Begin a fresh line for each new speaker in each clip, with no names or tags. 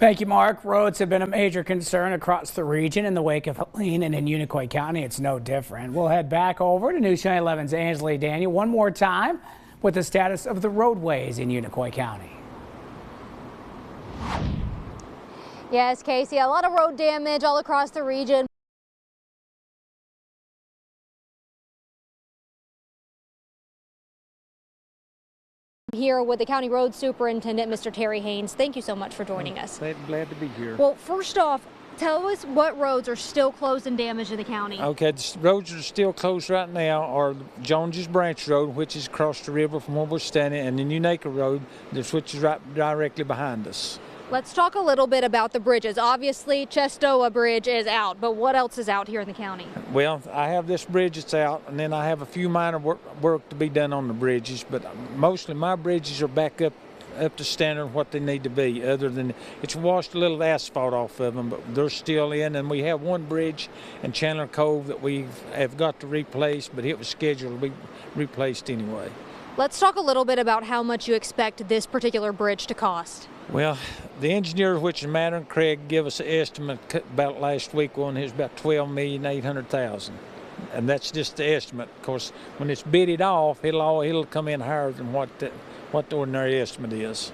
Thank you, Mark. Roads have been a major concern across the region in the wake of Helene, and in Unicoi County, it's no different. We'll head back over to News Channel 11's Angela Daniel one more time with the status of the roadways in Unicoi County.
Yes, Casey, a lot of road damage all across the region. Here with the county road superintendent, Mr. Terry Haynes. Thank you so much for joining us.
Glad to be here.
Well, first off, tell us what roads are still closed and damaged in the county.
Okay, the roads that are still closed right now are Jones's Branch Road, which is across the river from where we're standing, and the Unicoi Road, which is right directly behind us.
Let's talk a little bit about the bridges. Obviously, Chestoa Bridge is out, but what else is out here in the county?
Well, I have this bridge that's out, and then I have a few minor work to be done on the bridges, but mostly my bridges are back up to standard what they need to be, other than it's washed a little asphalt off of them, but they're still in. And we have one bridge in Chandler Cove that we have got to replace, but it was scheduled to be replaced anyway.
Let's talk a little bit about how much you expect this particular bridge to cost.
Well, the engineer, which is Matter and Craig, gave us an estimate about last week one. It was about $12,800,000, and that's just the estimate. Of course, when it's bidded off, it'll come in higher than what the ordinary estimate is.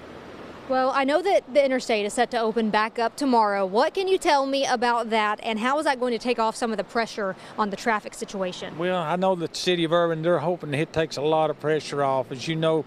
Well, I know that the interstate is set to open back up tomorrow. What can you tell me about that, and how is that going to take off some of the pressure on the traffic situation?
Well, I know that the city of Irving, they're hoping it takes a lot of pressure off. As you know,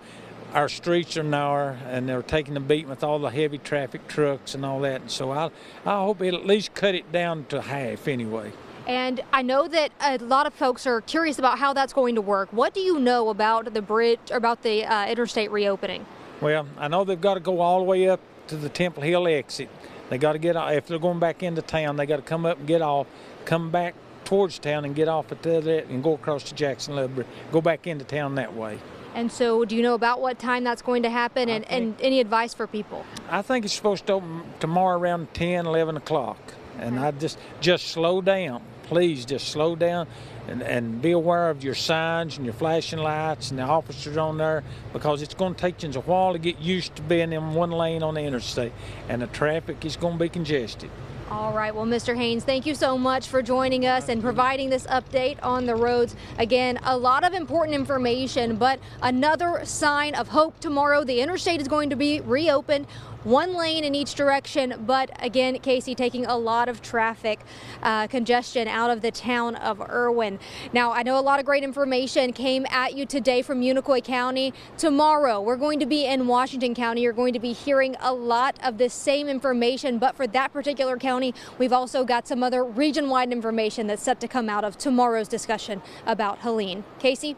our streets are narrow, and they're taking the beat with all the heavy traffic trucks and all that. And so I hope it'll at least cut it down to half anyway.
And I know that a lot of folks are curious about how that's going to work. What do you know about the bridge, or about the interstate reopening?
Well, I know they've got to go all the way up to the Temple Hill exit. They got to get off. If they're going back into town, they got to come up and get off, come back towards town and get off at the and go across to Jackson Love, go back into town that way.
And so do you know about what time that's going to happen, and any advice for people?
I think it's supposed to open tomorrow around 10, 11 o'clock. And I just slow down. Please just slow down and be aware of your signs and your flashing lights and the officers on there, because it's going to take you a while to get used to being in one lane on the interstate, and the traffic is going to be congested.
All right. Well, Mr. Haynes, thank you so much for joining us and providing this update on the roads. Again, a lot of important information, but another sign of hope tomorrow. The interstate is going to be reopened, one lane in each direction, but again, Casey, taking a lot of traffic congestion out of the town of Irwin. Now, I know a lot of great information came at you today from Unicoi County. Tomorrow, we're going to be in Washington County. You're going to be hearing a lot of the same information, but for that particular county, we've also got some other region-wide information that's set to come out of tomorrow's discussion about Helene. Casey?